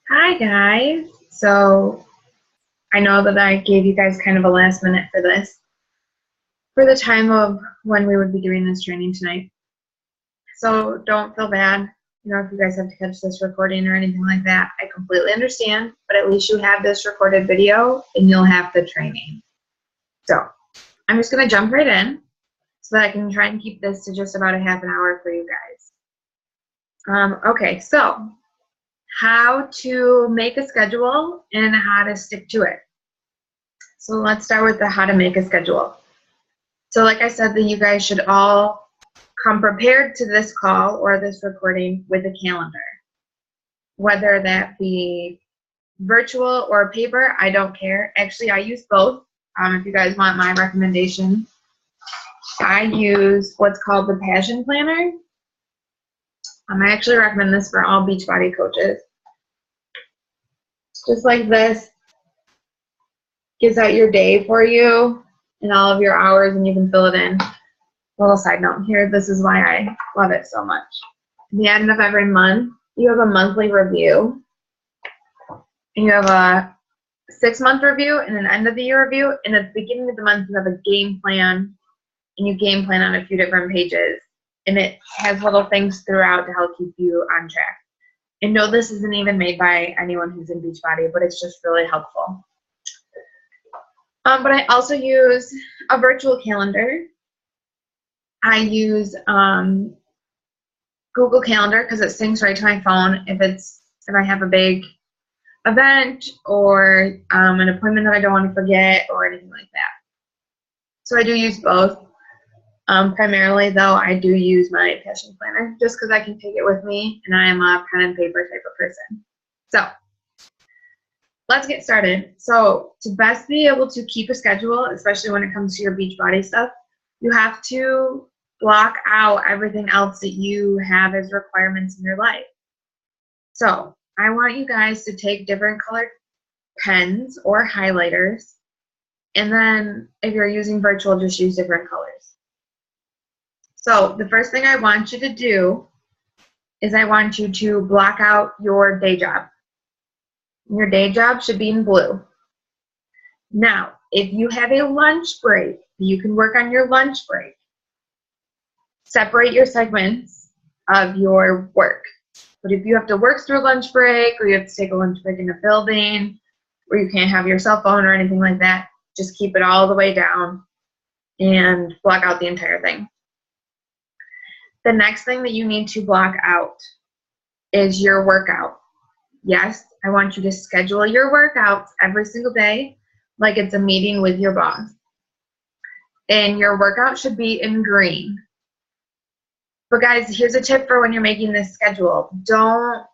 Hi guys. So I know that I gave you guys kind of a last minute for this, for the time of when we would be doing this training tonight. So don't feel bad, if you guys have to catch this recording or anything like that. I completely understand, but at least you have this recorded video and you'll have the training. So I'm just going to jump right in so that I can try and keep this to just about a half an hour for you guys. Okay, so how to make a schedule and how to stick to it. So let's start with the how to make a schedule. So like I said, that you guys should all come prepared to this call or this recording with a calendar. Whether that be virtual or paper, I don't care. Actually, I use both. If you guys want my recommendation, I use what's called the Passion Planner. I actually recommend this for all Beachbody coaches. Just like this, gives out your day for you and all of your hours, and you can fill it in. Little side note here, this is why I love it so much. At the end of every month, you have a monthly review, and you have a 6-month review and an end of the year review, and at the beginning of the month, you have a game plan, and you game plan on a few different pages, and it has little things throughout to help keep you on track. And no, this isn't even made by anyone who's in Beachbody, but it's just really helpful. But I also use a virtual calendar. I use Google Calendar because it syncs right to my phone if I have a big event or an appointment that I don't want to forget or anything like that. So I do use both. Primarily, though, I do use my Passion Planner just because I can take it with me, and I am a pen and paper type of person. So let's get started. So to best be able to keep a schedule, especially when it comes to your Beachbody stuff, you have to block out everything else that you have as requirements in your life. So I want you guys to take different colored pens or highlighters, and then if you're using virtual, just use different colors. So the first thing I want you to do is I want you to block out your day job. Your day job should be in blue. Now, if you have a lunch break, you can work on your lunch break. Separate your segments of your work. But if you have to work through lunch break, or you have to take a lunch break in a building, or you can't have your cell phone or anything like that, just keep it all the way down and block out the entire thing. The next thing that you need to block out is your workout. Yes, I want you to schedule your workouts every single day like it's a meeting with your boss. And your workout should be in green. But guys, here's a tip for when you're making this schedule. Don't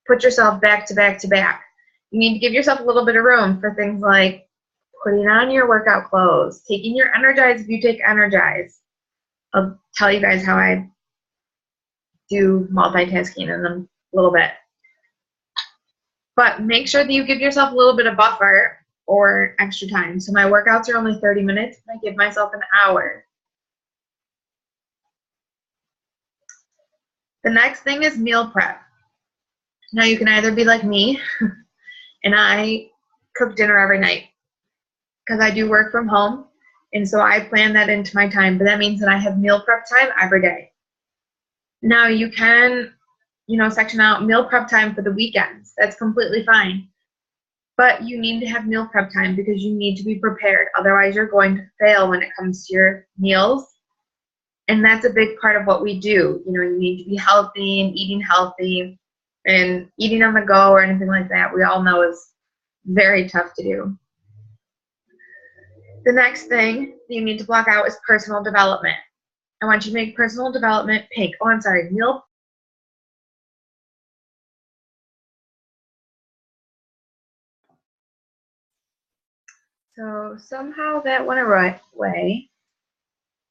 put yourself back to back to back. You need to give yourself a little bit of room for things like putting on your workout clothes, taking your Energize if you take Energize. I'll tell you guys how I do multitasking in a little bit. But make sure that you give yourself a little bit of buffer or extra time. So my workouts are only 30 minutes. I give myself an hour. The next thing is meal prep. Now you can either be like me, and I cook dinner every night because I do work from home, and so I plan that into my time. But that means that I have meal prep time every day. Now you can, section out meal prep time for the weekends. That's completely fine. But you need to have meal prep time because you need to be prepared. Otherwise, you're going to fail when it comes to your meals. And that's a big part of what we do. You need to be healthy and eating healthy, and eating on the go or anything like that, we all know is very tough to do. The next thing you need to block out is personal development. I want you to make personal development pink. Oh, I'm sorry, meal. So somehow that went away.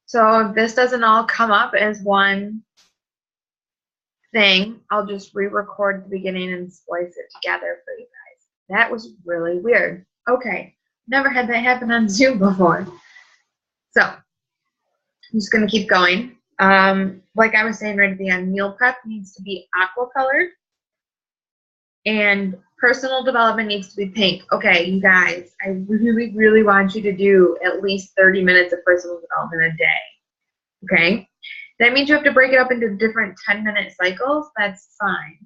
So if this doesn't all come up as one thing, I'll just re-record the beginning and splice it together for you guys. That was really weird. Okay, never had that happen on Zoom before. So I'm just going to keep going. Like I was saying right at the end, meal prep needs to be aqua colored. And personal development needs to be pink. Okay, you guys, I really, really want you to do at least 30 minutes of personal development a day. Okay? That means you have to break it up into different 10-minute cycles. That's fine.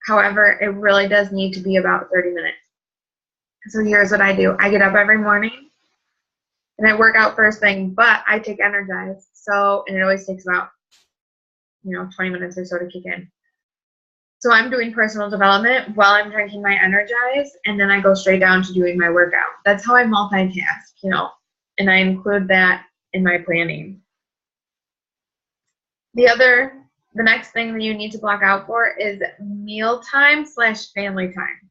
However, it really does need to be about 30 minutes. So here's what I do. I get up every morning and I work out first thing, but I take Energize. And it always takes about, 20 minutes or so to kick in. So I'm doing personal development while I'm drinking my Energize, and then I go straight down to doing my workout. That's how I multitask, and I include that in my planning. The next thing that you need to block out for is mealtime / family time.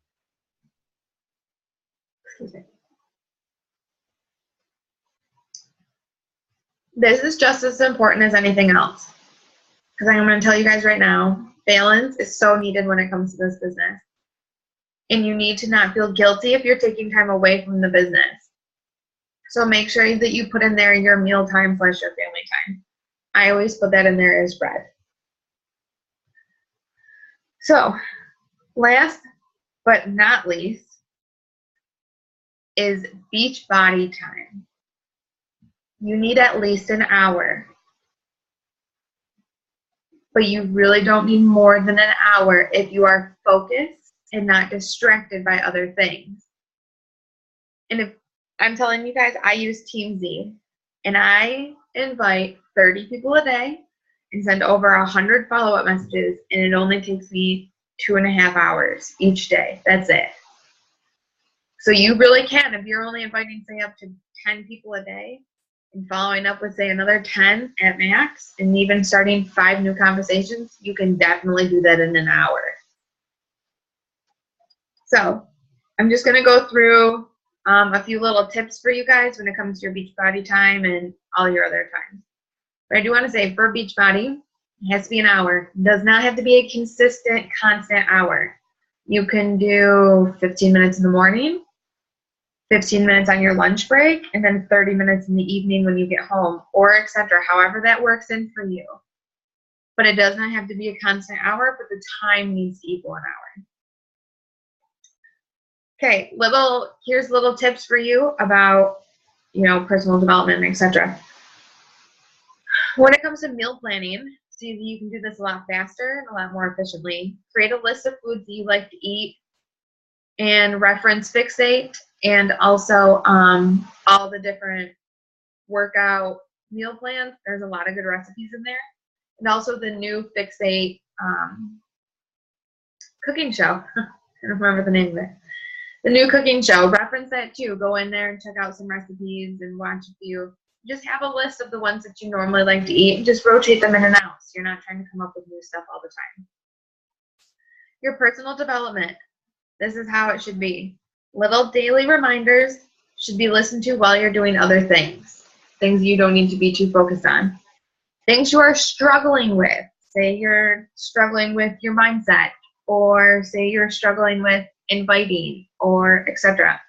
Excuse me. This is just as important as anything else, because I'm going to tell you guys right now, balance is so needed when it comes to this business. And you need to not feel guilty if you're taking time away from the business. So make sure that you put in there your mealtime / your family time. I always put that in there as bread. So, last but not least is beach body time. You need at least an hour. But you really don't need more than an hour if you are focused and not distracted by other things. And if I'm telling you guys, I use TeamZ, and I invite 30 people a day and send over 100 follow-up messages, and it only takes me 2.5 hours each day. That's it. So you really can, if you're only inviting, say, up to 10 people a day, and following up with, say, another 10 at max, and even starting 5 new conversations, you can definitely do that in an hour. So I'm just going to go through a few little tips for you guys when it comes to your beach body time and all your other times. But I do want to say, for beach body, it has to be an hour. It does not have to be a consistent, constant hour. You can do 15 minutes in the morning, 15 minutes on your lunch break, and then 30 minutes in the evening when you get home, or etc. However that works in for you. But it does not have to be a constant hour, but the time needs to equal an hour. Okay, here's little tips for you about, personal development, etc. When it comes to meal planning, see, you can do this a lot faster and a lot more efficiently. Create a list of foods that you like to eat and reference Fixate, and also all the different workout meal plans. There's a lot of good recipes in there. And also the new Fixate cooking show. I don't remember the name of it. The new cooking show. Reference that too. Go in there and check out some recipes and watch a few. Just have a list of the ones that you normally like to eat and just rotate them in and out, so you're not trying to come up with new stuff all the time. Your personal development. This is how it should be. Little daily reminders should be listened to while you're doing other things. Things you don't need to be too focused on. Things you are struggling with. Say you're struggling with your mindset, or say you're struggling with inviting, or etc.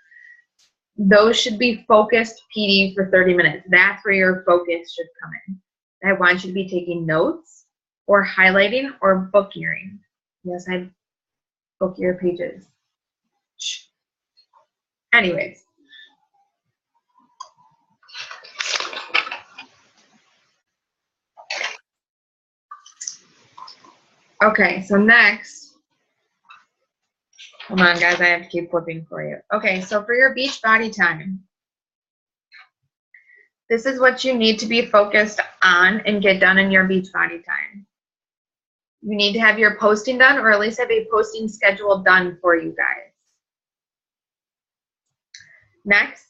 Those should be focused PD for 30 minutes. That's where your focus should come in. I want you to be taking notes, or highlighting, or book earing. Yes, I book your pages. Anyways. Okay, so next, hold on guys, I have to keep flipping for you. Okay, so for your beach body time, this is what you need to be focused on and get done in your beach body time. You need to have your posting done, or at least have a posting schedule done for you guys. Next,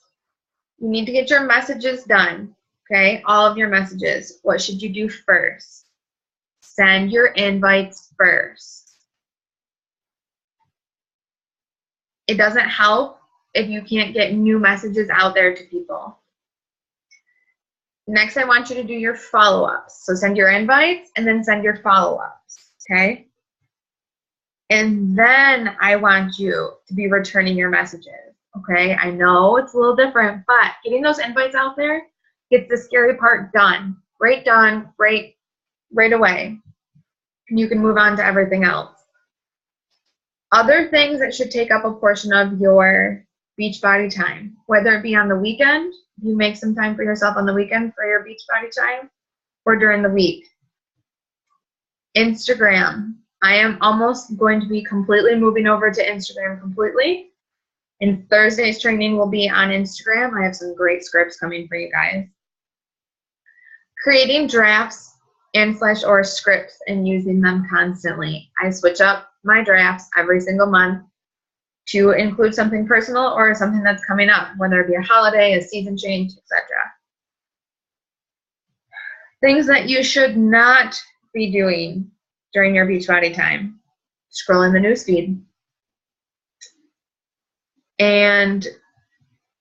you need to get your messages done, okay? All of your messages. What should you do first? Send your invites first. It doesn't help if you can't get new messages out there to people. Next, I want you to do your follow-ups. So send your invites and then send your follow-ups, okay? And then I want you to be returning your messages, okay? I know it's a little different, but getting those invites out there gets the scary part done. Right away. And you can move on to everything else. Other things that should take up a portion of your Beachbody time, whether it be on the weekend, you make some time for yourself on the weekend for your Beachbody time, or during the week. Instagram. I am almost going to be completely moving over to Instagram completely. And Thursday's training will be on Instagram. I have some great scripts coming for you guys. Creating drafts and/or scripts and using them constantly. I switch up my drafts every single month to include something personal or something that's coming up, whether it be a holiday, a season change, etc. Things that you should not be doing during your Beachbody time. Scrolling the newsfeed. And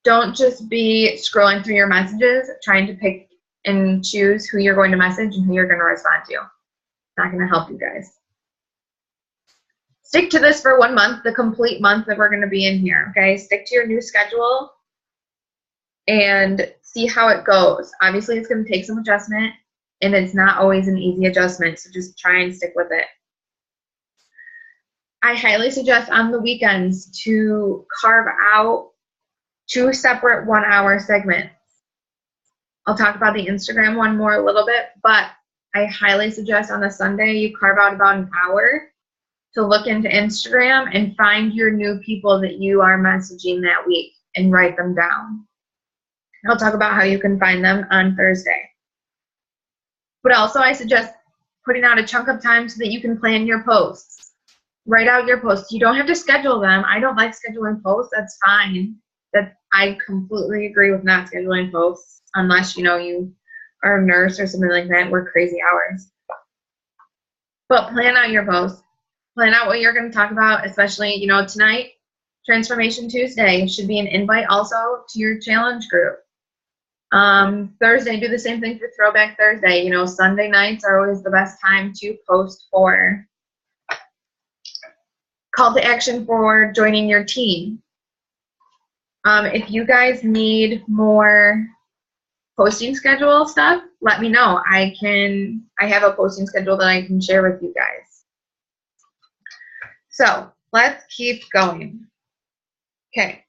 don't just be scrolling through your messages, trying to pick and choose who you're going to message and who you're going to respond to. It's not going to help you guys. Stick to this for 1 month, the complete month that we're going to be in here, okay? Stick to your new schedule and see how it goes. Obviously, it's going to take some adjustment, and it's not always an easy adjustment, so just try and stick with it. I highly suggest on the weekends to carve out 2 separate 1-hour segments. I'll talk about the Instagram one more a little bit, but I highly suggest on a Sunday you carve out about an hour to look into Instagram and find your new people that you are messaging that week and write them down. I'll talk about how you can find them on Thursday. But also I suggest putting out a chunk of time so that you can plan your posts. Write out your posts. You don't have to schedule them. I don't like scheduling posts. That's fine. I completely agree with not scheduling posts unless, you know, you are a nurse or something like that, work crazy hours. But plan out your posts. Plan out what you're going to talk about, especially, you know, tonight, Transformation Tuesday should be an invite also to your challenge group. Thursday, do the same thing for Throwback Thursday. You know, Sunday nights are always the best time to post for call to action for joining your team. If you guys need more posting schedule stuff, let me know. I have a posting schedule that I can share with you guys. So let's keep going. Okay.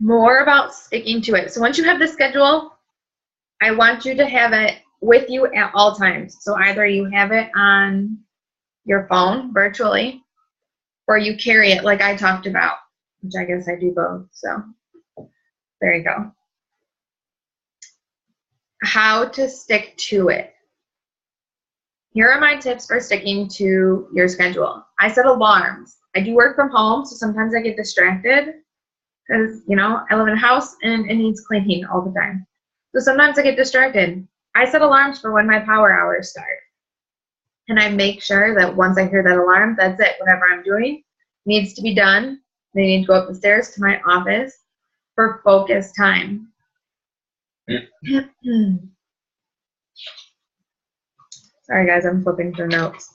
More about sticking to it. So once you have the schedule, I want you to have it with you at all times. So either you have it on your phone virtually, or you carry it like I talked about, which I guess I do both. So there you go. How to stick to it. Here are my tips for sticking to your schedule. I set alarms. I do work from home, so sometimes I get distracted because, you know, I live in a house and it needs cleaning all the time. So sometimes I get distracted. I set alarms for when my power hours start. And I make sure that once I hear that alarm, that's it. Whatever I'm doing needs to be done. They need to go up the stairs to my office for focus time. Sorry guys, I'm flipping through notes.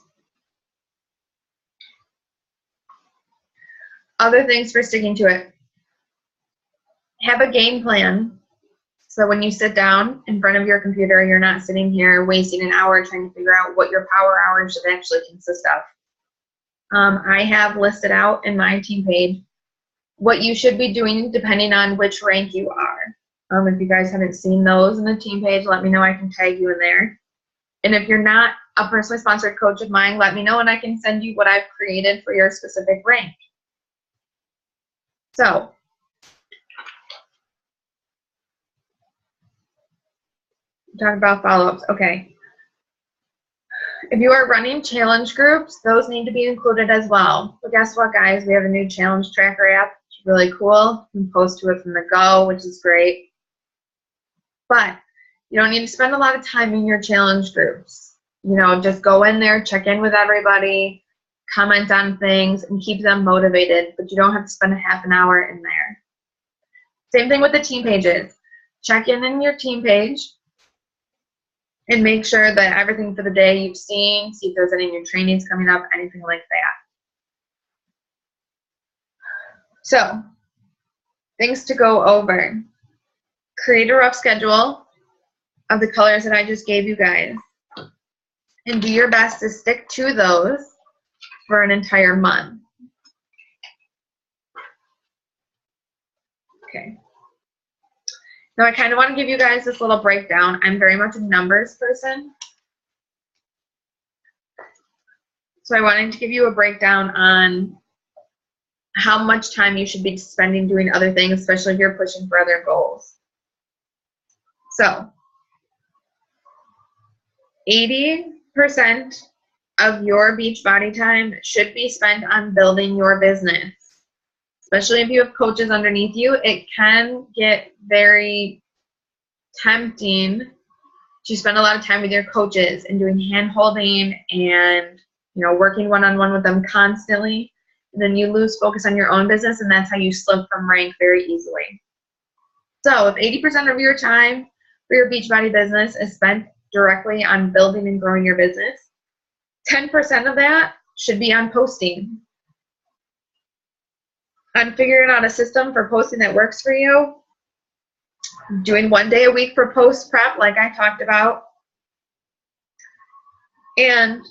Other things for sticking to it. Have a game plan. So when you sit down in front of your computer, you're not sitting here wasting an hour trying to figure out what your power hours should actually consist of. I have listed out in my team page what you should be doing depending on which rank you are. If you guys haven't seen those in the team page, let me know. I can tag you in there. And if you're not a personally sponsored coach of mine, let me know and I can send you what I've created for your specific rank. So, talk about follow-ups. Okay. If you are running challenge groups, those need to be included as well. But guess what, guys? We have a new challenge tracker app. It's really cool. You can post to it from the go, which is great. But you don't need to spend a lot of time in your challenge groups. You know, just go in there, check in with everybody, comment on things, and keep them motivated. But you don't have to spend a half an hour in there. Same thing with the team pages. Check in your team page and make sure that everything for the day you've seen, see if there's any new trainings coming up, anything like that. So, things to go over. Create a rough schedule of the colors that I just gave you guys. And do your best to stick to those for an entire month. Okay. Now I kind of want to give you guys this little breakdown. I'm very much a numbers person. So I wanted to give you a breakdown on how much time you should be spending doing other things, especially if you're pushing for other goals. So 80% of your Beachbody time should be spent on building your business. Especially if you have coaches underneath you, it can get very tempting to spend a lot of time with your coaches and doing hand holding and working one-on-one with them constantly. And then you lose focus on your own business, and that's how you slip from rank very easily. So if 80% of your time for your Beachbody business is spent directly on building and growing your business, 10% of that should be on posting. On figuring out a system for posting that works for you, doing 1 day a week for post prep like I talked about. And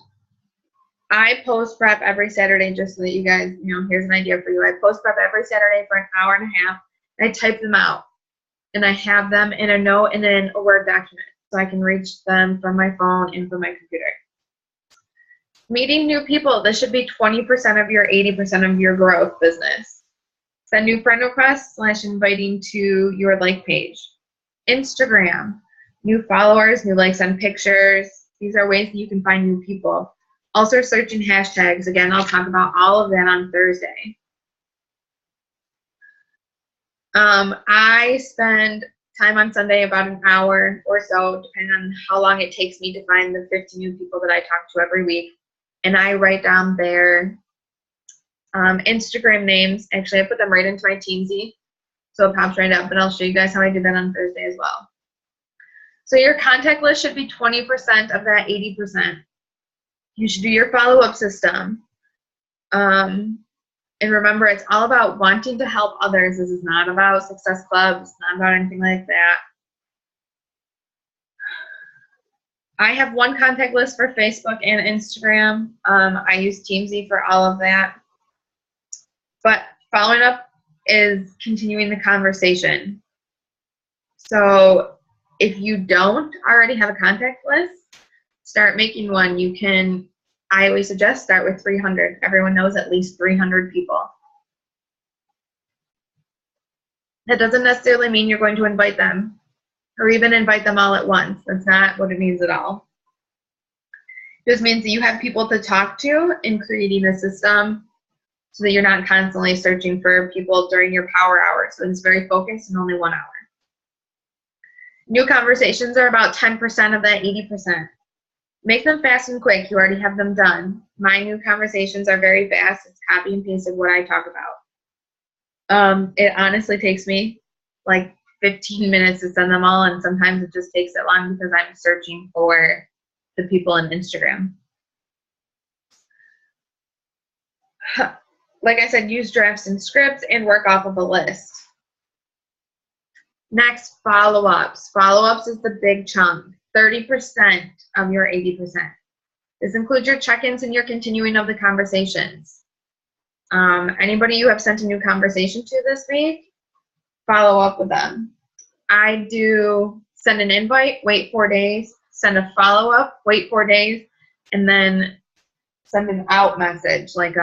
I post prep every Saturday, just so that you guys, here's an idea for you. I post prep every Saturday for an hour and a half. I type them out, and I have them in a note and in a Word document, so I can reach them from my phone and from my computer. Meeting new people, this should be 20% of your 80% of your growth business. Send new friend requests / inviting to your like page. Instagram, new followers, new likes on pictures. These are ways that you can find new people. Also searching hashtags. Again, I'll talk about all of that on Thursday. I spend time on Sunday, about an hour or so, depending on how long it takes me to find the 50 new people that I talk to every week. And I write down their Instagram names. Actually, I put them right into my Teamsy, so it pops right up, but I'll show you guys how I do that on Thursday as well. So your contact list should be 20% of that 80%. You should do your follow-up system. And remember, it's all about wanting to help others. This is not about Success Club. It's not about anything like that. I have one contact list for Facebook and Instagram. I use Teamsy for all of that. But following up is continuing the conversation. So if you don't already have a contact list, start making one. I always suggest start with 300. Everyone knows at least 300 people. That doesn't necessarily mean you're going to invite them or even invite them all at once. That's not what it means at all. It just means that you have people to talk to in creating a system so that you're not constantly searching for people during your power hours. So it's very focused and only 1 hour. New conversations are about 10% of that 80%. Make them fast and quick. You already have them done. My new conversations are very fast. It's copy and paste of what I talk about. It honestly takes me like 15 minutes to send them all, and sometimes it just takes that long because I'm searching for the people on Instagram. Like I said, use drafts and scripts and work off of a list. Next, follow-ups. Follow-ups is the big chunk, 30% of your 80%. This includes your check-ins and your continuing of the conversations. Anybody you have sent a new conversation to this week, follow up with them. I do send an invite, wait 4 days, send a follow-up, wait 4 days, and then send an out message like,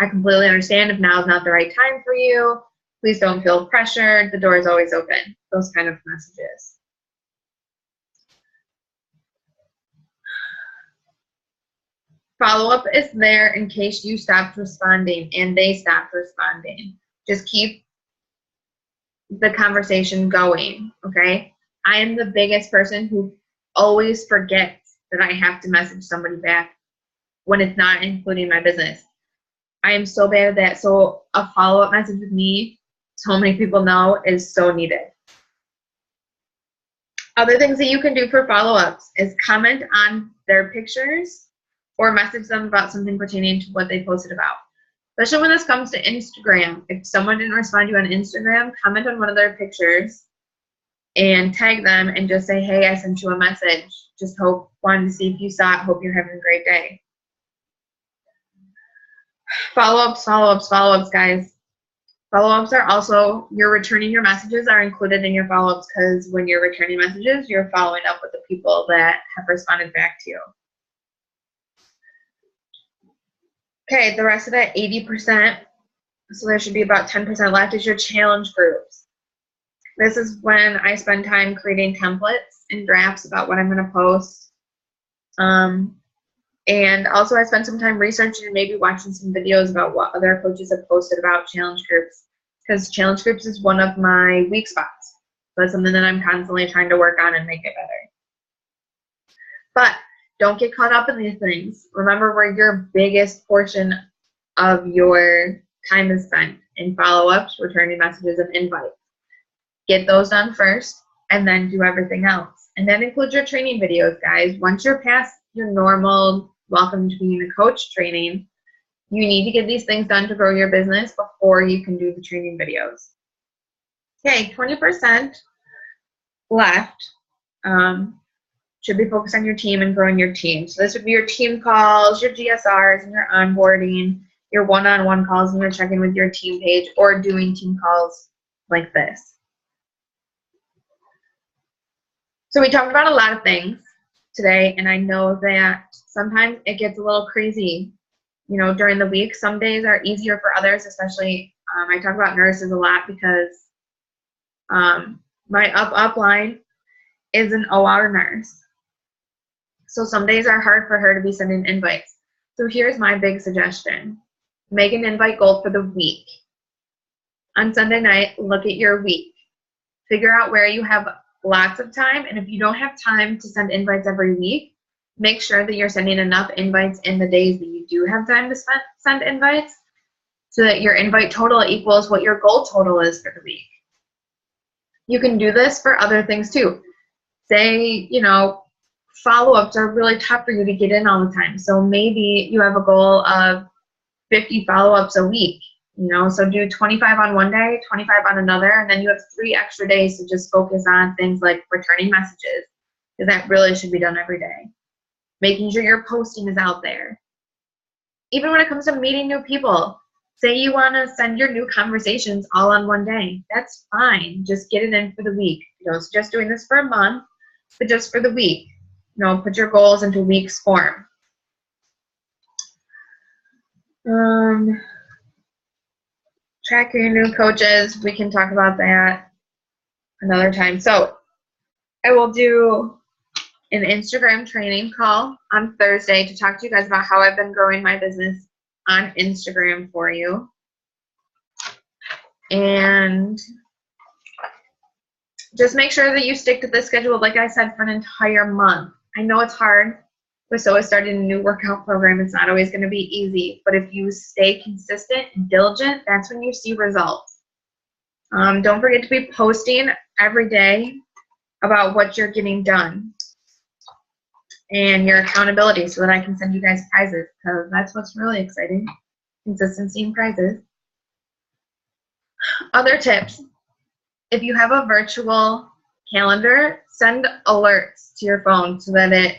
I completely understand if now is not the right time for you. Please don't feel pressured. The door is always open. Those kind of messages. Follow-up is there in case you stopped responding and they stopped responding. Just keep the conversation going, okay? I am the biggest person who always forgets that I have to message somebody back when it's not including my business. I am so bad at that. So a follow-up message with me, so many people know, is so needed. Other things that you can do for follow-ups is comment on their pictures or message them about something pertaining to what they posted about. Especially when this comes to Instagram. If someone didn't respond to you on Instagram, comment on one of their pictures and tag them and just say, hey, I sent you a message Wanted to see if you saw it. Hope you're having a great day. Follow-ups, guys. Follow-ups are also, you're returning your messages are included in your follow-ups, because when you're returning messages, you're following up with the people that have responded back to you. Okay, the rest of that 80%, so there should be about 10% left, is your challenge groups. This is when I spend time creating templates and drafts about what I'm going to post. And also I spend some time researching and maybe watching some videos about what other coaches have posted about challenge groups, because challenge groups is one of my weak spots. So it's something that I'm constantly trying to work on and make it better. But don't get caught up in these things. Remember where your biggest portion of your time is spent: in follow-ups, returning messages, and invites. Get those done first, and then do everything else. And that includes your training videos, guys. Once you're past your normal welcome to being a coach training, you need to get these things done to grow your business before you can do the training videos. Okay, 20% left should be focused on your team and growing your team. So this would be your team calls, your GSRs, and your onboarding, your one-on-one calls, and your check-in with your team page, or doing team calls like this. So we talked about a lot of things today, and I know that sometimes it gets a little crazy, you know, during the week. Some days are easier for others, especially I talk about nurses a lot because my upline is an OR nurse. So some days are hard for her to be sending invites. So here's my big suggestion. Make an invite goal for the week. On Sunday night, look at your week. Figure out where you have lots of time, and if you don't have time to send invites every week, make sure that you're sending enough invites in the days that you do have time to send invites, so that your invite total equals what your goal total is for the week. You can do this for other things too. Say, you know, follow-ups are really tough for you to get in all the time. So maybe you have a goal of 50 follow-ups a week. You know, so do 25 on one day, 25 on another, and then you have 3 extra days to just focus on things like returning messages, because that really should be done every day. Making sure your posting is out there. Even when it comes to meeting new people, say you want to send your new conversations all on one day. That's fine. Just get it in for the week. You know, suggest doing this for a month, but just for the week. You know, put your goals into weeks form. Track your new coaches. We can talk about that another time. So I will do an Instagram training call on Thursday to talk to you guys about how I've been growing my business on Instagram for you. And just make sure that you stick to the schedule, like I said, for an entire month. I know it's hard. With SOA starting a new workout program, it's not always going to be easy, but if you stay consistent and diligent, that's when you see results. Don't forget to be posting every day about what you're getting done and your accountability, so that I can send you guys prizes, because that's what's really exciting, consistency and prizes. Other tips: if you have a virtual calendar, send alerts to your phone so that it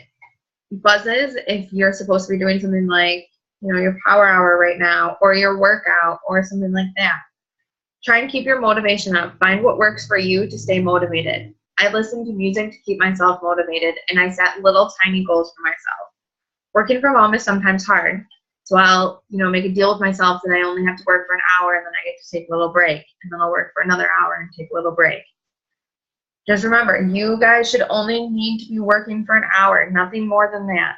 buzzes if you're supposed to be doing something like, you know, your power hour right now, or your workout, or something like that. Try and keep your motivation up. Find what works for you to stay motivated. I listen to music to keep myself motivated, and I set little tiny goals for myself. Working from home is sometimes hard, so I'll, you know, make a deal with myself that I only have to work for an hour, and then I get to take a little break, and then I'll work for another hour and take a little break. Just remember, you guys should only need to be working for an hour, nothing more than that.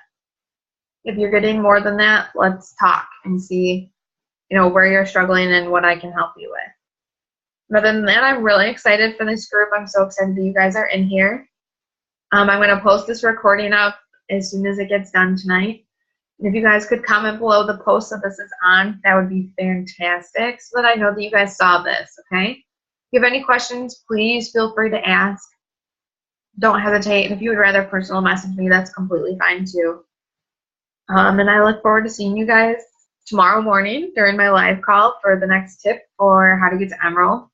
If you're getting more than that, let's talk and see, you know, where you're struggling and what I can help you with. But other than that, I'm really excited for this group. I'm so excited that you guys are in here. I'm going to post this recording up as soon as it gets done tonight. And if you guys could comment below the post that this is on, that would be fantastic, so that I know that you guys saw this, okay? If you have any questions, please feel free to ask. Don't hesitate. And if you would rather personal message me, that's completely fine too. And I look forward to seeing you guys tomorrow morning during my live call for the next tip for how to get to Emerald,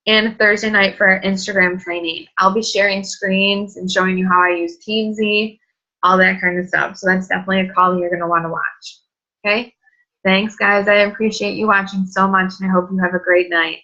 and Thursday night for our Instagram training. I'll be sharing screens and showing you how I use Teamsy all that kind of stuff. So that's definitely a call you're going to want to watch. Okay? Thanks, guys. I appreciate you watching so much, and I hope you have a great night.